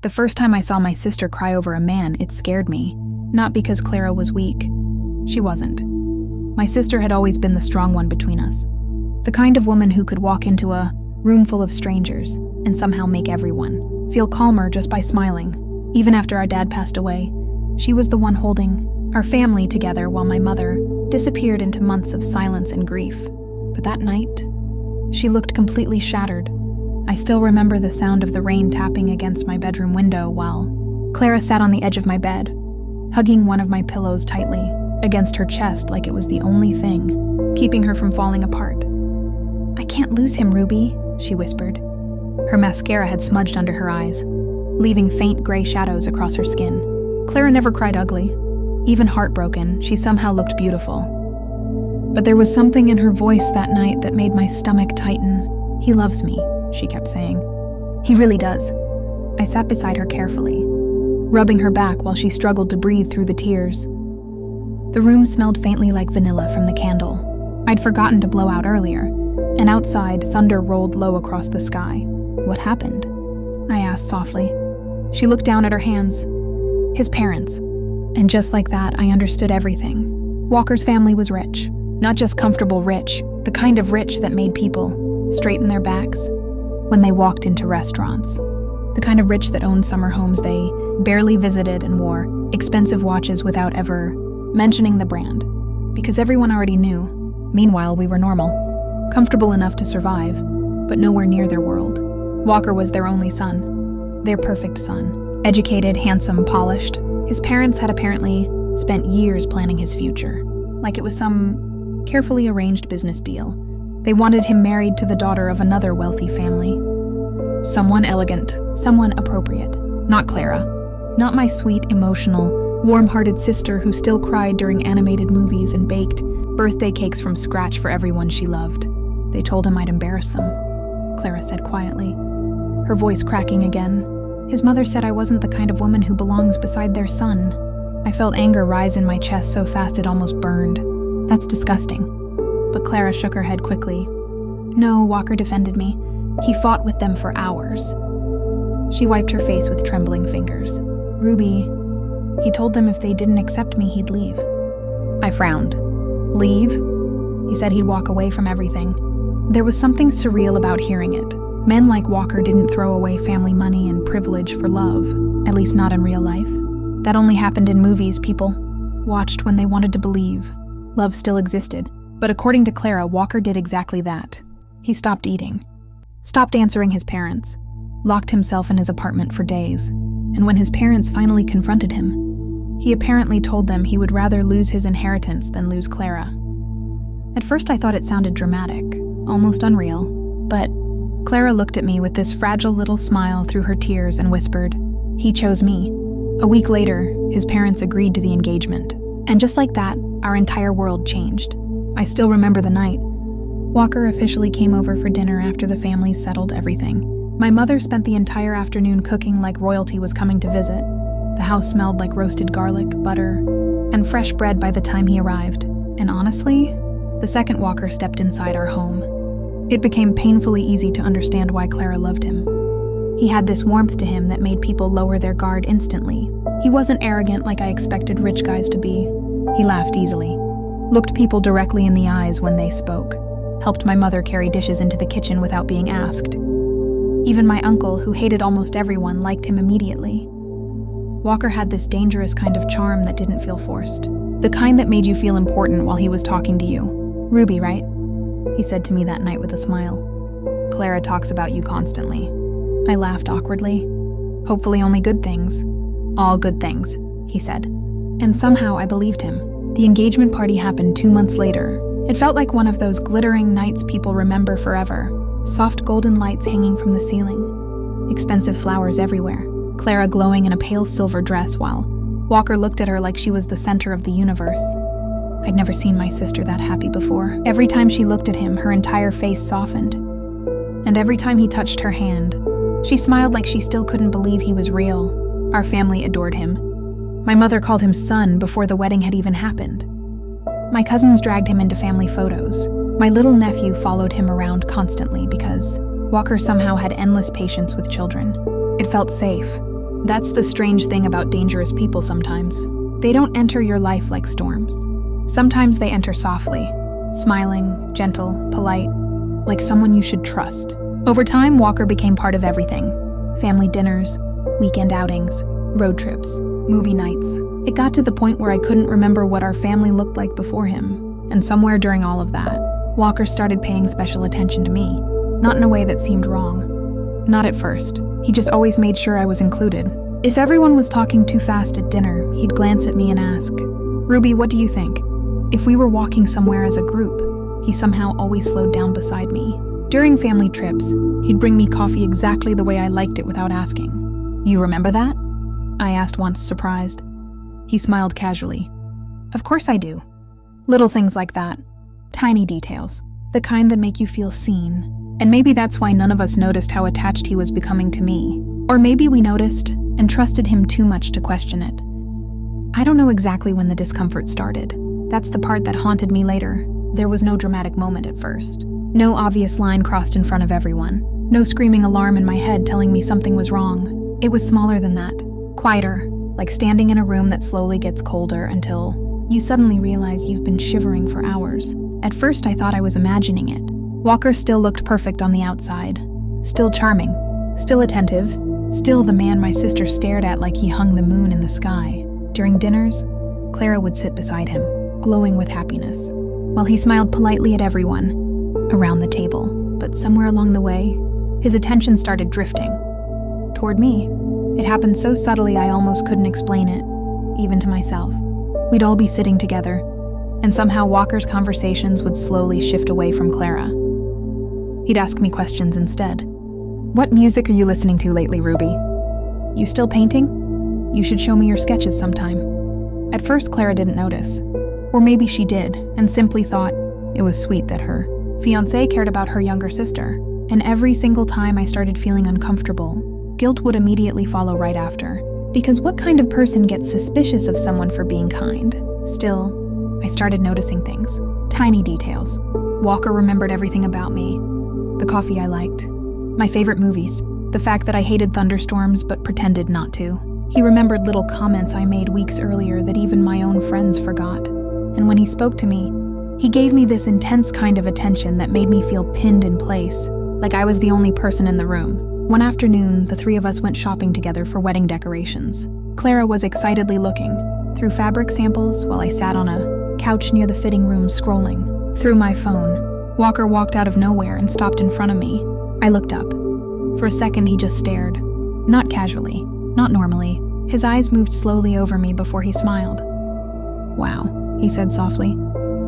The first time I saw my sister cry over a man, it scared me. Not because Clara was weak. She wasn't. My sister had always been the strong one between us. The kind of woman who could walk into a room full of strangers and somehow make everyone feel calmer just by smiling. Even after our dad passed away, she was the one holding our family together while my mother disappeared into months of silence and grief. But that night, she looked completely shattered. I still remember the sound of the rain tapping against my bedroom window while Clara sat on the edge of my bed, hugging one of my pillows tightly against her chest like it was the only thing keeping her from falling apart. "I can't lose him, Ruby," she whispered. Her mascara had smudged under her eyes, leaving faint gray shadows across her skin. Clara never cried ugly. Even heartbroken, she somehow looked beautiful. But there was something in her voice that night that made my stomach tighten. "He loves me," she kept saying. "He really does." I sat beside her carefully, rubbing her back while she struggled to breathe through the tears. The room smelled faintly like vanilla from the candle I'd forgotten to blow out earlier, and outside, thunder rolled low across the sky. "What happened?" I asked softly. She looked down at her hands. "His parents." And just like that, I understood everything. Walker's family was rich. Not just comfortable rich, the kind of rich that made people straighten their backs when they walked into restaurants. The kind of rich that owned summer homes they barely visited and wore expensive watches without ever mentioning the brand, because everyone already knew. Meanwhile, we were normal, comfortable enough to survive, but nowhere near their world. Walker was their only son, their perfect son. Educated, handsome, polished. His parents had apparently spent years planning his future, like it was some carefully arranged business deal. They wanted him married to the daughter of another wealthy family. Someone elegant, someone appropriate. Not Clara. Not my sweet, emotional, warm-hearted sister who still cried during animated movies and baked birthday cakes from scratch for everyone she loved. They told him I'd embarrass them, Clara said quietly, her voice cracking again. His mother said I wasn't the kind of woman who belongs beside their son. I felt anger rise in my chest so fast it almost burned. That's disgusting. But Clara shook her head quickly. No, Walker defended me. He fought with them for hours. She wiped her face with trembling fingers. Ruby, he told them if they didn't accept me, he'd leave. I frowned. Leave? He said he'd walk away from everything. There was something surreal about hearing it. Men like Walker didn't throw away family money and privilege for love, at least not in real life. That only happened in movies people watched when they wanted to believe love still existed. But according to Clara, Walker did exactly that. He stopped eating, stopped answering his parents, locked himself in his apartment for days, and when his parents finally confronted him, he apparently told them he would rather lose his inheritance than lose Clara. At first I thought it sounded dramatic, almost unreal, but Clara looked at me with this fragile little smile through her tears and whispered, "He chose me." A week later, his parents agreed to the engagement. And just like that, our entire world changed. I still remember the night. Walker officially came over for dinner after the family settled everything. My mother spent the entire afternoon cooking like royalty was coming to visit. The house smelled like roasted garlic, butter, and fresh bread by the time he arrived. And honestly, the second Walker stepped inside our home, it became painfully easy to understand why Clara loved him. He had this warmth to him that made people lower their guard instantly. He wasn't arrogant like I expected rich guys to be. He laughed easily, looked people directly in the eyes when they spoke, helped my mother carry dishes into the kitchen without being asked. Even my uncle, who hated almost everyone, liked him immediately. Walker had this dangerous kind of charm that didn't feel forced. The kind that made you feel important while he was talking to you. "Ruby, right?" he said to me that night with a smile. "Clara talks about you constantly." I laughed awkwardly. "Hopefully only good things." "All good things," he said. And somehow I believed him. The engagement party happened 2 months later. It felt like one of those glittering nights people remember forever. Soft golden lights hanging from the ceiling. Expensive flowers everywhere. Clara glowing in a pale silver dress while Walker looked at her like she was the center of the universe. I'd never seen my sister that happy before. Every time she looked at him, her entire face softened. And every time he touched her hand, she smiled like she still couldn't believe he was real. Our family adored him. My mother called him son before the wedding had even happened. My cousins dragged him into family photos. My little nephew followed him around constantly because Walker somehow had endless patience with children. It felt safe. That's the strange thing about dangerous people sometimes. They don't enter your life like storms. Sometimes they enter softly, smiling, gentle, polite, like someone you should trust. Over time, Walker became part of everything. Family dinners, weekend outings, road trips, movie nights. It got to the point where I couldn't remember what our family looked like before him. And somewhere during all of that, Walker started paying special attention to me. Not in a way that seemed wrong. Not at first. He just always made sure I was included. If everyone was talking too fast at dinner, he'd glance at me and ask, "Ruby, what do you think?" If we were walking somewhere as a group, he somehow always slowed down beside me. During family trips, he'd bring me coffee exactly the way I liked it without asking. "You remember that?" I asked once, surprised. He smiled casually. "Of course I do." Little things like that. Tiny details. The kind that make you feel seen. And maybe that's why none of us noticed how attached he was becoming to me. Or maybe we noticed and trusted him too much to question it. I don't know exactly when the discomfort started. That's the part that haunted me later. There was no dramatic moment at first. No obvious line crossed in front of everyone. No screaming alarm in my head telling me something was wrong. It was smaller than that. Quieter, like standing in a room that slowly gets colder until you suddenly realize you've been shivering for hours. At first I thought I was imagining it. Walker still looked perfect on the outside. Still charming. Still attentive. Still the man my sister stared at like he hung the moon in the sky. During dinners, Clara would sit beside him, glowing with happiness, while he smiled politely at everyone around the table. But somewhere along the way, his attention started drifting. Toward me. It happened so subtly I almost couldn't explain it, even to myself. We'd all be sitting together, and somehow Walker's conversations would slowly shift away from Clara. He'd ask me questions instead. "What music are you listening to lately, Ruby? You still painting? You should show me your sketches sometime." At first, Clara didn't notice. Or maybe she did, and simply thought it was sweet that her fiancé cared about her younger sister. And every single time I started feeling uncomfortable, guilt would immediately follow right after. Because what kind of person gets suspicious of someone for being kind? Still, I started noticing things. Tiny details. Walker remembered everything about me. The coffee I liked. My favorite movies. The fact that I hated thunderstorms but pretended not to. He remembered little comments I made weeks earlier that even my own friends forgot. And when he spoke to me, he gave me this intense kind of attention that made me feel pinned in place, like I was the only person in the room. One afternoon, the three of us went shopping together for wedding decorations. Clara was excitedly looking through fabric samples while I sat on a couch near the fitting room scrolling through my phone. Walker walked out of nowhere and stopped in front of me. I looked up. For a second, he just stared. Not casually, not normally. His eyes moved slowly over me before he smiled. "Wow," he said softly.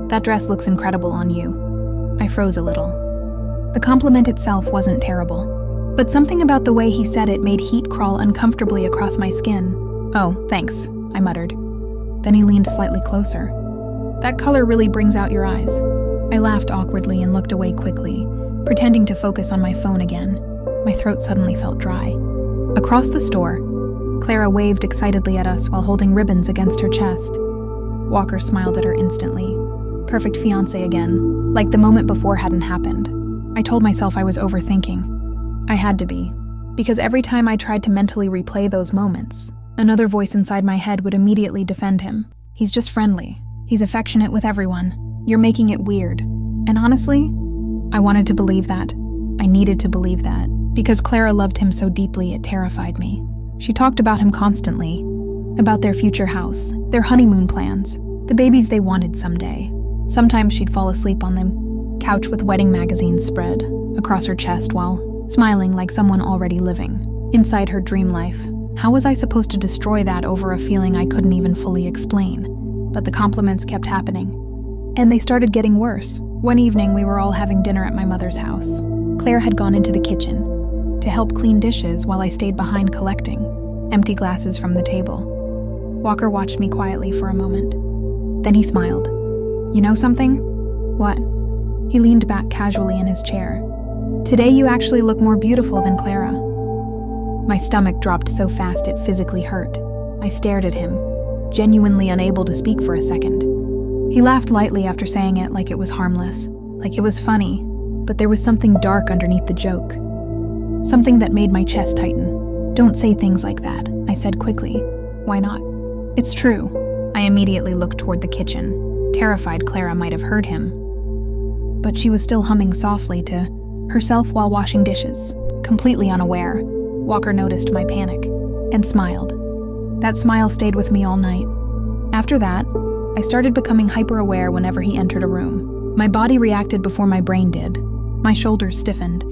"That dress looks incredible on you." I froze a little. The compliment itself wasn't terrible, but something about the way he said it made heat crawl uncomfortably across my skin. "Oh, thanks," I muttered. Then he leaned slightly closer. "That color really brings out your eyes." I laughed awkwardly and looked away quickly, pretending to focus on my phone again. My throat suddenly felt dry. Across the store, Clara waved excitedly at us while holding ribbons against her chest. Walker smiled at her instantly. Perfect fiancé again, like the moment before hadn't happened. I told myself I was overthinking. I had to be, because every time I tried to mentally replay those moments, another voice inside my head would immediately defend him. "He's just friendly. He's affectionate with everyone. You're making it weird." And honestly, I wanted to believe that. I needed to believe that, because Clara loved him so deeply it terrified me. She talked about him constantly, about their future house, their honeymoon plans, the babies they wanted someday. Sometimes she'd fall asleep on the couch with wedding magazines spread across her chest while smiling like someone already living inside her dream life. How was I supposed to destroy that over a feeling I couldn't even fully explain? But the compliments kept happening. And they started getting worse. One evening, we were all having dinner at my mother's house. Claire had gone into the kitchen to help clean dishes while I stayed behind collecting empty glasses from the table. Walker watched me quietly for a moment. Then he smiled. "You know something?" "What?" He leaned back casually in his chair. "Today you actually look more beautiful than Clara." My stomach dropped so fast it physically hurt. I stared at him, genuinely unable to speak for a second. He laughed lightly after saying it like it was harmless, like it was funny, but there was something dark underneath the joke. Something that made my chest tighten. "Don't say things like that," I said quickly. Why not? It's true. I immediately looked toward the kitchen, terrified Clara might have heard him. But she was still humming softly to herself while washing dishes. Completely unaware, Walker noticed my panic and smiled. That smile stayed with me all night. After that, I started becoming hyper-aware whenever he entered a room. My body reacted before my brain did. My shoulders stiffened.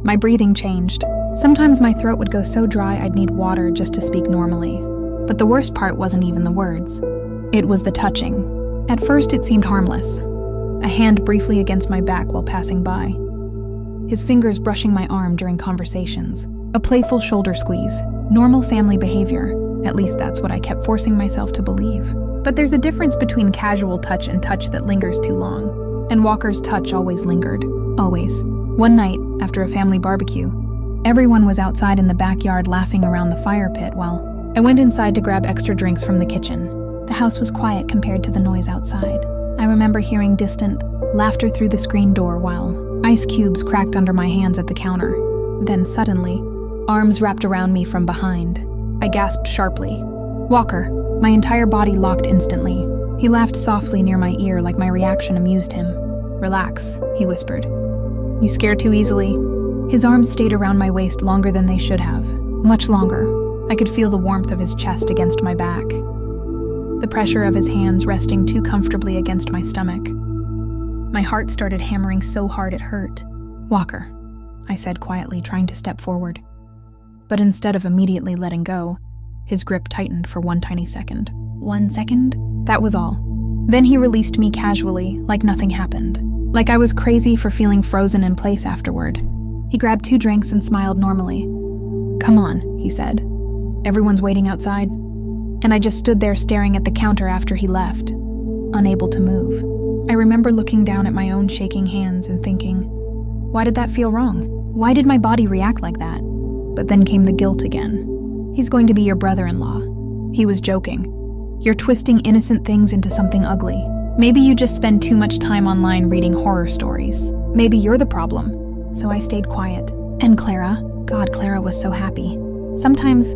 My breathing changed. Sometimes my throat would go so dry I'd need water just to speak normally. But the worst part wasn't even the words. It was the touching. At first it seemed harmless. A hand briefly against my back while passing by. His fingers brushing my arm during conversations. A playful shoulder squeeze. Normal family behavior. At least that's what I kept forcing myself to believe. But there's a difference between casual touch and touch that lingers too long. And Walker's touch always lingered. Always. One night, after a family barbecue, everyone was outside in the backyard laughing around the fire pit while I went inside to grab extra drinks from the kitchen. The house was quiet compared to the noise outside. I remember hearing distant laughter through the screen door while ice cubes cracked under my hands at the counter. Then suddenly, arms wrapped around me from behind. I gasped sharply. Walker. My entire body locked instantly. He laughed softly near my ear like my reaction amused him. Relax, he whispered. You scare too easily. His arms stayed around my waist longer than they should have. Much longer. I could feel the warmth of his chest against my back. The pressure of his hands resting too comfortably against my stomach. My heart started hammering so hard it hurt. Walker, I said quietly, trying to step forward. But instead of immediately letting go, his grip tightened for one tiny second. 1 second? That was all. Then he released me casually, like nothing happened. Like I was crazy for feeling frozen in place afterward. He grabbed 2 drinks and smiled normally. Come on, he said. Everyone's waiting outside. And I just stood there staring at the counter after he left, unable to move. I remember looking down at my own shaking hands and thinking, why did that feel wrong? Why did my body react like that? But then came the guilt again. He's going to be your brother-in-law. He was joking. You're twisting innocent things into something ugly. Maybe you just spend too much time online reading horror stories. Maybe you're the problem. So I stayed quiet. And Clara, God, Clara was so happy. Sometimes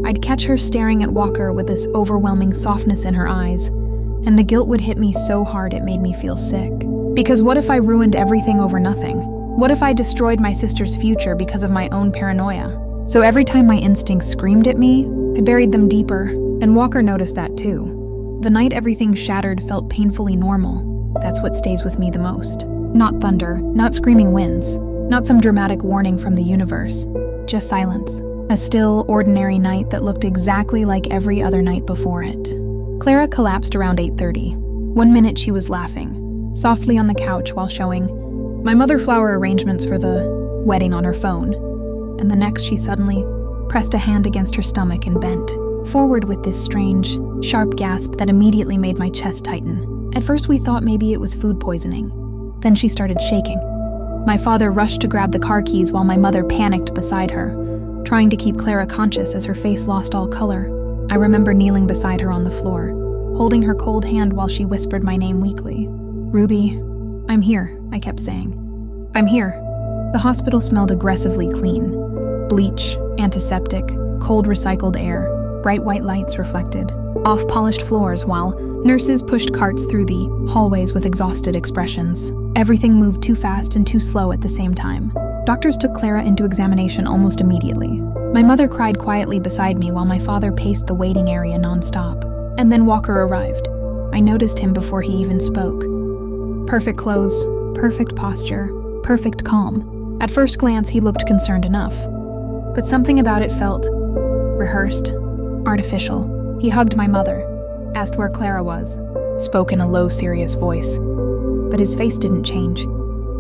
I'd catch her staring at Walker with this overwhelming softness in her eyes, and the guilt would hit me so hard it made me feel sick. Because what if I ruined everything over nothing? What if I destroyed my sister's future because of my own paranoia? So every time my instincts screamed at me, I buried them deeper, and Walker noticed that too. The night everything shattered felt painfully normal. That's what stays with me the most. Not thunder, not screaming winds, not some dramatic warning from the universe. Just silence. A still, ordinary night that looked exactly like every other night before it. Clara collapsed around 8:30. 1 minute she was laughing, softly on the couch while showing my mother flower arrangements for the wedding on her phone. And the next she suddenly pressed a hand against her stomach and bent forward with this strange, sharp gasp that immediately made my chest tighten. At first we thought maybe it was food poisoning. Then she started shaking. My father rushed to grab the car keys while my mother panicked beside her, trying to keep Clara conscious as her face lost all color. I remember kneeling beside her on the floor, holding her cold hand while she whispered my name weakly. Ruby, I'm here, I kept saying. I'm here. The hospital smelled aggressively clean. Bleach, antiseptic, cold recycled air, bright white lights reflected off polished floors while nurses pushed carts through the hallways with exhausted expressions. Everything moved too fast and too slow at the same time. Doctors took Clara into examination almost immediately. My mother cried quietly beside me while my father paced the waiting area nonstop. And then Walker arrived. I noticed him before he even spoke. Perfect clothes, perfect posture, perfect calm. At first glance, he looked concerned enough. But something about it felt rehearsed, artificial. He hugged my mother, asked where Clara was, spoke in a low, serious voice. But his face didn't change.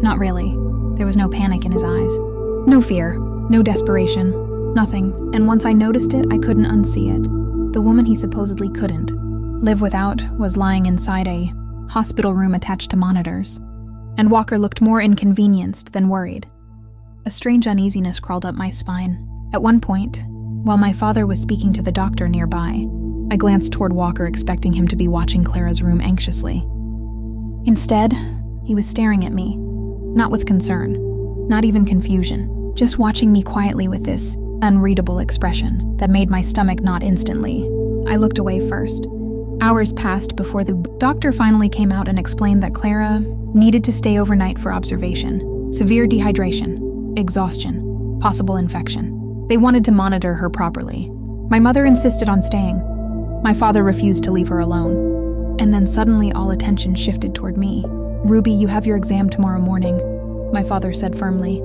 Not really. There was no panic in his eyes. No fear, no desperation, nothing. And once I noticed it, I couldn't unsee it. The woman he supposedly couldn't live without was lying inside a hospital room attached to monitors. And Walker looked more inconvenienced than worried. A strange uneasiness crawled up my spine. At one point, while my father was speaking to the doctor nearby, I glanced toward Walker, expecting him to be watching Clara's room anxiously. Instead, he was staring at me, not with concern, not even confusion, just watching me quietly with this unreadable expression that made my stomach knot instantly. I looked away first. Hours passed before the doctor finally came out and explained that Clara needed to stay overnight for observation. Severe dehydration, exhaustion, possible infection. They wanted to monitor her properly. My mother insisted on staying. My father refused to leave her alone. And then suddenly all attention shifted toward me. "Ruby, you have your exam tomorrow morning," my father said firmly.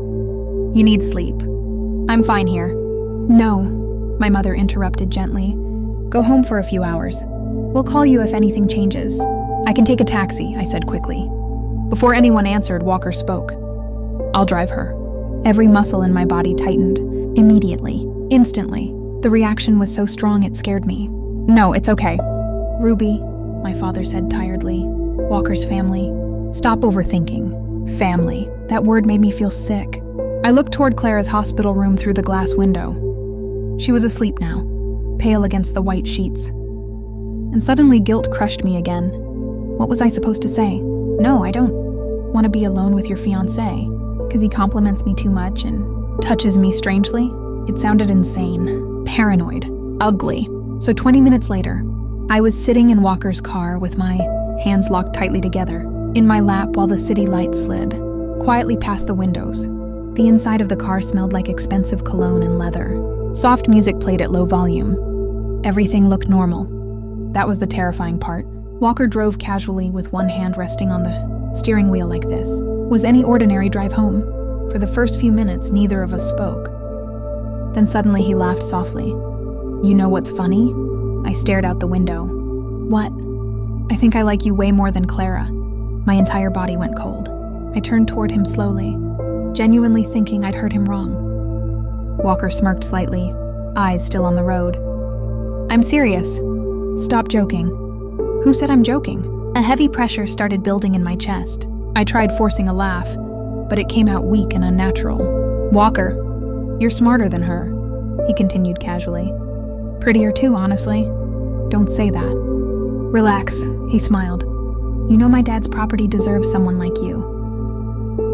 "You need sleep." "I'm fine here." "No," my mother interrupted gently. "Go home for a few hours. We'll call you if anything changes." "I can take a taxi," I said quickly. Before anyone answered, Walker spoke. "I'll drive her." Every muscle in my body tightened. Immediately. Instantly. The reaction was so strong it scared me. "No, it's okay." "Ruby," my father said tiredly. "Walker's family." "Stop overthinking." Family. That word made me feel sick. I looked toward Clara's hospital room through the glass window. She was asleep now, pale against the white sheets. And suddenly guilt crushed me again. What was I supposed to say? "No, I don't want to be alone with your fiancé, because he compliments me too much and touches me strangely." It sounded insane, paranoid, ugly. So 20 minutes later, I was sitting in Walker's car with my hands locked tightly together, in my lap while the city lights slid quietly past the windows. The inside of the car smelled like expensive cologne and leather. Soft music played at low volume. Everything looked normal. That was the terrifying part. Walker drove casually with one hand resting on the steering wheel like this. Was any ordinary drive home? For the first few minutes, neither of us spoke. Then suddenly he laughed softly. "You know what's funny?" I stared out the window. "What?" "I think I like you way more than Clara." My entire body went cold. I turned toward him slowly, genuinely thinking I'd heard him wrong. Walker smirked slightly, eyes still on the road. "I'm serious." "Stop joking." "Who said I'm joking?" A heavy pressure started building in my chest. I tried forcing a laugh, but it came out weak and unnatural. "Walker, you're smarter than her," he continued casually. "Prettier too, honestly." "Don't say that." "Relax," he smiled. "You know my dad's property deserves someone like you."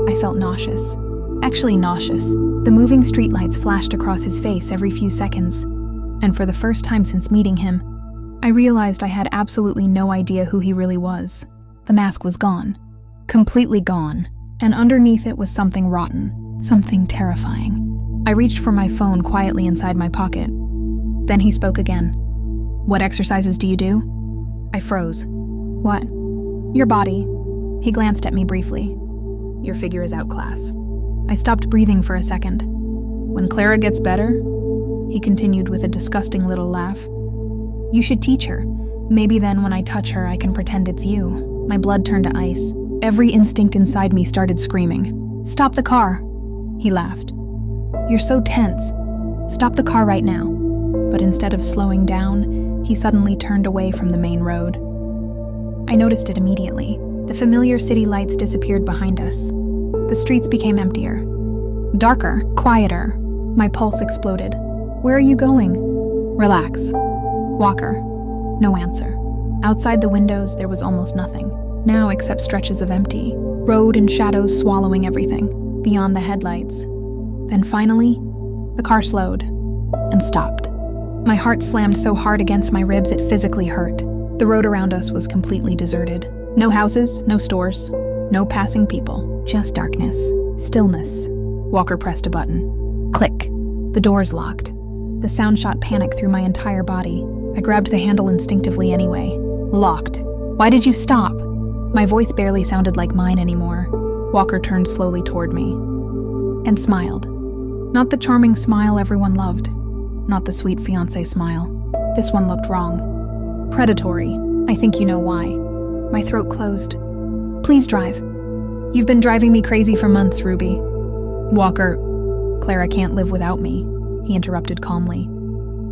I felt nauseous. Actually nauseous. The moving streetlights flashed across his face every few seconds, and for the first time since meeting him, I realized I had absolutely no idea who he really was. The mask was gone. Completely gone. And underneath it was something rotten. Something terrifying. I reached for my phone quietly inside my pocket. Then he spoke again. "What exercises do you do?" I froze. "What?" "Your body." He glanced at me briefly. "Your figure is outclass." I stopped breathing for a second. "When Clara gets better," he continued with a disgusting little laugh, "you should teach her. Maybe then when I touch her, I can pretend it's you." My blood turned to ice. Every instinct inside me started screaming. "Stop the car." He laughed. "You're so tense. Stop the car right now." But instead of slowing down, he suddenly turned away from the main road. I noticed it immediately. The familiar city lights disappeared behind us. The streets became emptier. Darker, quieter. My pulse exploded. "Where are you going?" "Relax." "Walker." No answer. Outside the windows, there was almost nothing. Now except stretches of empty. Road and shadows swallowing everything. Beyond the headlights. Then finally, the car slowed and stopped. My heart slammed so hard against my ribs it physically hurt. The road around us was completely deserted. No houses, no stores, no passing people. Just darkness. Stillness. Walker pressed a button. Click. The doors locked. The sound shot panic through my entire body. I grabbed the handle instinctively anyway. Locked. "Why did you stop?" My voice barely sounded like mine anymore. Walker turned slowly toward me and smiled. Not the charming smile everyone loved. Not the sweet fiancé smile. This one looked wrong. Predatory. I think you know why. My throat closed. "Please drive. You've been driving me crazy for months, Ruby." "Walker, Clara can't live without me," he interrupted calmly.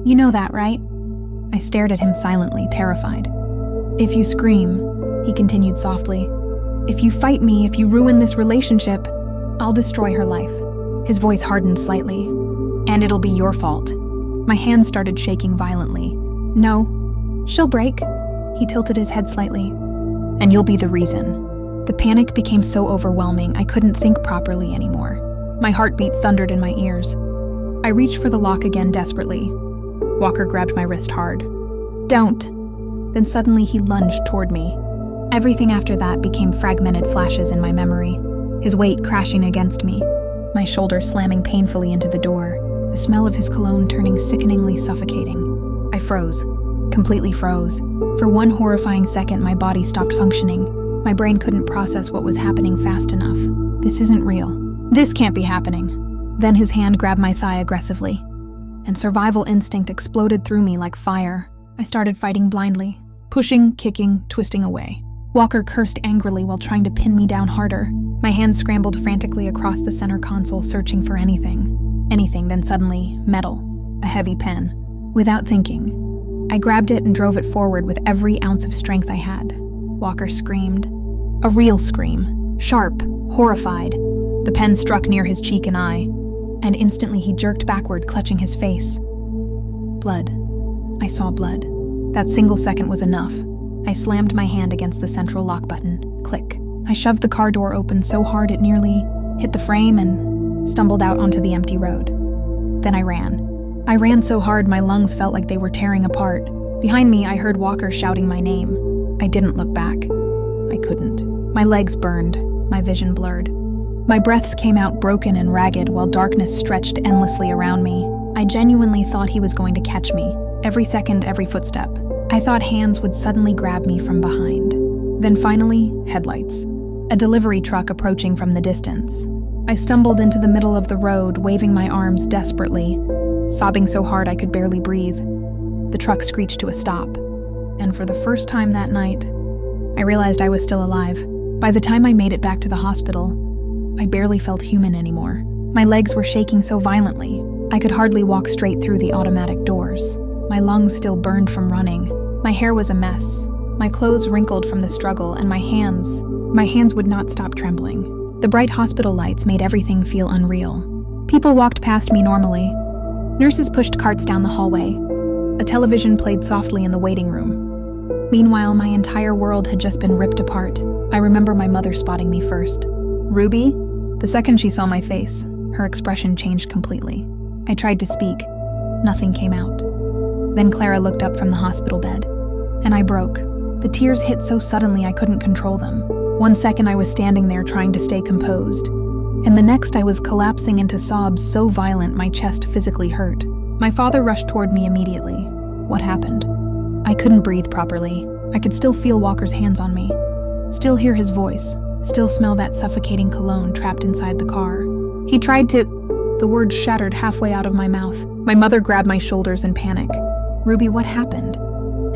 "You know that, right?" I stared at him silently, terrified. "If you scream," he continued softly, "if you fight me, if you ruin this relationship, I'll destroy her life." His voice hardened slightly. "And it'll be your fault." My hands started shaking violently. "No, she'll break." He tilted his head slightly. "And you'll be the reason." The panic became so overwhelming I couldn't think properly anymore. My heartbeat thundered in my ears. I reached for the lock again desperately. Walker grabbed my wrist hard. "Don't!" Then suddenly he lunged toward me. Everything after that became fragmented flashes in my memory. His weight crashing against me, my shoulder slamming painfully into the door, the smell of his cologne turning sickeningly suffocating. I froze, completely froze. For one horrifying second, my body stopped functioning. My brain couldn't process what was happening fast enough. This isn't real. This can't be happening. Then his hand grabbed my thigh aggressively, and survival instinct exploded through me like fire. I started fighting blindly, pushing, kicking, twisting away. Walker cursed angrily while trying to pin me down harder. My hands scrambled frantically across the center console, searching for anything. Then suddenly, metal, a heavy pen. Without thinking, I grabbed it and drove it forward with every ounce of strength I had. Walker screamed. A real scream. Sharp, horrified. The pen struck near his cheek and eye, and instantly he jerked backward, clutching his face. Blood. I saw blood. That single second was enough. I slammed my hand against the central lock button. Click. I shoved the car door open so hard it nearly hit the frame and stumbled out onto the empty road. Then I ran. I ran so hard my lungs felt like they were tearing apart. Behind me, I heard Walker shouting my name. I didn't look back. I couldn't. My legs burned, my vision blurred. My breaths came out broken and ragged while darkness stretched endlessly around me. I genuinely thought he was going to catch me. Every second, every footstep. I thought hands would suddenly grab me from behind. Then finally, headlights. A delivery truck approaching from the distance. I stumbled into the middle of the road, waving my arms desperately, sobbing so hard I could barely breathe. The truck screeched to a stop. And for the first time that night, I realized I was still alive. By the time I made it back to the hospital, I barely felt human anymore. My legs were shaking so violently, I could hardly walk straight through the automatic doors. My lungs still burned from running. My hair was a mess. My clothes wrinkled from the struggle, and my hands would not stop trembling. The bright hospital lights made everything feel unreal. People walked past me normally. Nurses pushed carts down the hallway. A television played softly in the waiting room. Meanwhile, my entire world had just been ripped apart. I remember my mother spotting me first. "Ruby?" The second she saw my face, her expression changed completely. I tried to speak. Nothing came out. Then Clara looked up from the hospital bed, and I broke. The tears hit so suddenly I couldn't control them. One second I was standing there trying to stay composed, and the next I was collapsing into sobs so violent my chest physically hurt. My father rushed toward me immediately. What happened? I couldn't breathe properly. I could still feel Walker's hands on me, still hear his voice, still smell that suffocating cologne trapped inside the car. He tried to... The words shattered halfway out of my mouth. My mother grabbed my shoulders in panic. "Ruby, what happened?"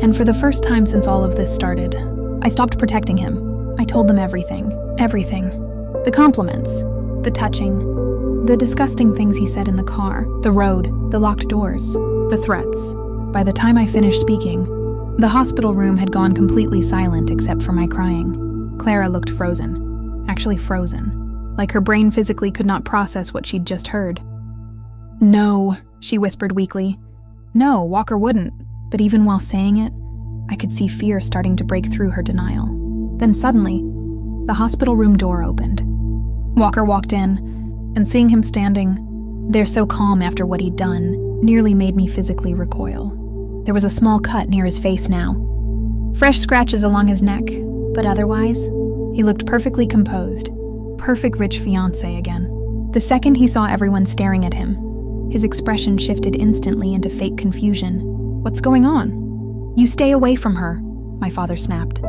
And for the first time since all of this started, I stopped protecting him. I told them everything. Everything. The compliments, the touching, the disgusting things he said in the car, the road, the locked doors, the threats. By the time I finished speaking, the hospital room had gone completely silent except for my crying. Clara looked frozen. Actually frozen. Like her brain physically could not process what she'd just heard. "No," she whispered weakly. "No, Walker wouldn't." But even while saying it, I could see fear starting to break through her denial. Then suddenly, the hospital room door opened. Walker walked in, and seeing him standing there so calm after what he'd done nearly made me physically recoil. There was a small cut near his face now. Fresh scratches along his neck, but otherwise, he looked perfectly composed. Perfect rich fiancé again. The second he saw everyone staring at him, his expression shifted instantly into fake confusion. "What's going on?" "You stay away from her," my father snapped.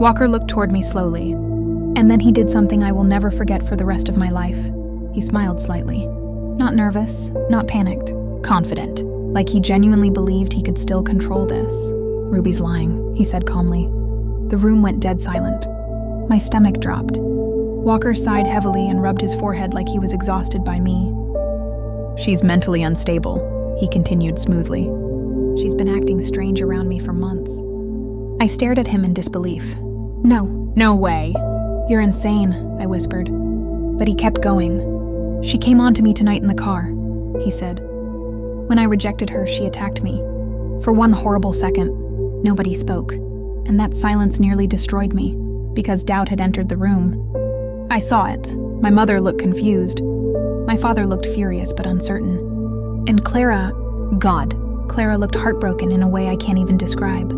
Walker looked toward me slowly, and then he did something I will never forget for the rest of my life. He smiled slightly. Not nervous, not panicked, confident, like he genuinely believed he could still control this. "Ruby's lying," he said calmly. The room went dead silent. My stomach dropped. Walker sighed heavily and rubbed his forehead like he was exhausted by me. "She's mentally unstable," he continued smoothly. "She's been acting strange around me for months." I stared at him in disbelief. No way. "You're insane," I whispered. But he kept going. "She came on to me tonight in the car," he said. "When I rejected her, she attacked me. For one horrible second, nobody spoke, and that silence nearly destroyed me, because doubt had entered the room. I saw it. My mother looked confused. My father looked furious but uncertain. And Clara looked heartbroken in a way I can't even describe.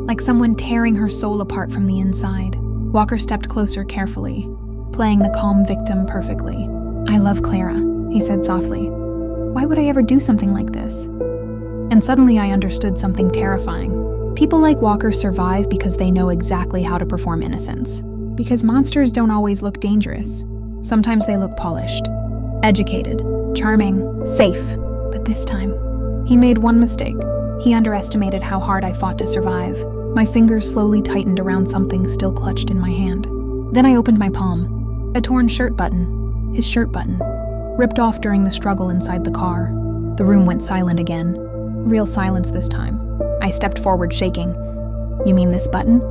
Like someone tearing her soul apart from the inside. Walker stepped closer carefully, playing the calm victim perfectly. "I love Clara," he said softly. "Why would I ever do something like this?" And suddenly I understood something terrifying. People like Walker survive because they know exactly how to perform innocence. Because monsters don't always look dangerous. Sometimes they look polished, educated, charming, safe. But this time, he made one mistake. He underestimated how hard I fought to survive. My fingers slowly tightened around something still clutched in my hand. Then I opened my palm. A torn shirt button. His shirt button. Ripped off during the struggle inside the car. The room went silent again. Real silence this time. I stepped forward, shaking. "You mean this button?"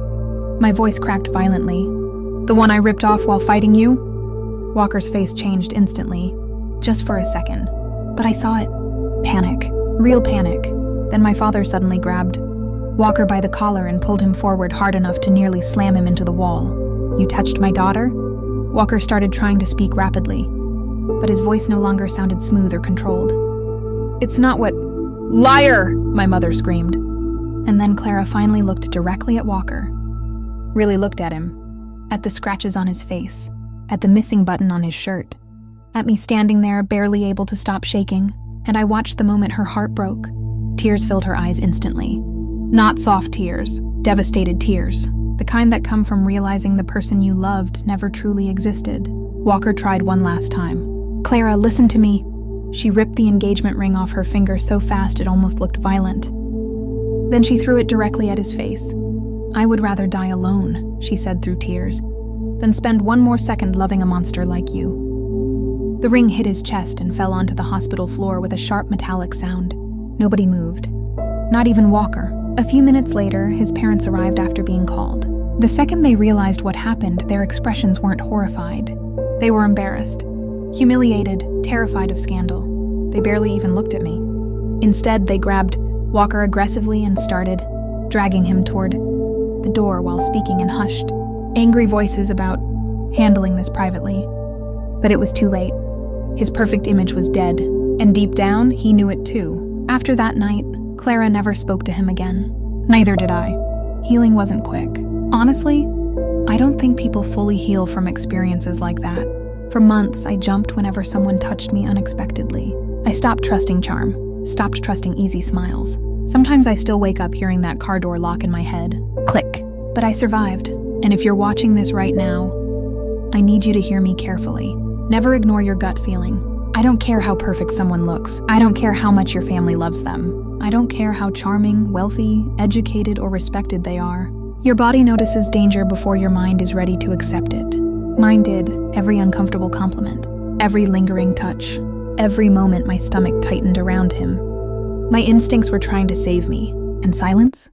My voice cracked violently. "The one I ripped off while fighting you?" Walker's face changed instantly. Just for a second. But I saw it. Panic. Real panic. Then my father suddenly grabbed Walker by the collar and pulled him forward hard enough to nearly slam him into the wall. "You touched my daughter?" Walker started trying to speak rapidly, but his voice no longer sounded smooth or controlled. "It's not what—" "Liar!" my mother screamed. And then Clara finally looked directly at Walker. Really looked at him. At the scratches on his face. At the missing button on his shirt. At me standing there, barely able to stop shaking. And I watched the moment her heart broke. Tears filled her eyes instantly. Not soft tears, devastated tears. The kind that come from realizing the person you loved never truly existed. Walker tried one last time. "Clara, listen to me." She ripped the engagement ring off her finger so fast it almost looked violent. Then she threw it directly at his face. "I would rather die alone," she said through tears, "than spend one more second loving a monster like you." The ring hit his chest and fell onto the hospital floor with a sharp metallic sound. Nobody moved. Not even Walker. A few minutes later, his parents arrived after being called. The second they realized what happened, their expressions weren't horrified. They were embarrassed, humiliated, terrified of scandal. They barely even looked at me. Instead, they grabbed Walker aggressively and started dragging him toward the door while speaking in hushed, angry voices about handling this privately. But it was too late. His perfect image was dead, and deep down, he knew it too. After that night, Clara never spoke to him again. Neither did I. Healing wasn't quick. Honestly, I don't think people fully heal from experiences like that. For months, I jumped whenever someone touched me unexpectedly. I stopped trusting charm, stopped trusting easy smiles. Sometimes I still wake up hearing that car door lock in my head. Click. But I survived. And if you're watching this right now, I need you to hear me carefully. Never ignore your gut feeling. I don't care how perfect someone looks. I don't care how much your family loves them. I don't care how charming, wealthy, educated, or respected they are. Your body notices danger before your mind is ready to accept it. Mine did. Every uncomfortable compliment, every lingering touch, every moment my stomach tightened around him. My instincts were trying to save me, and silence?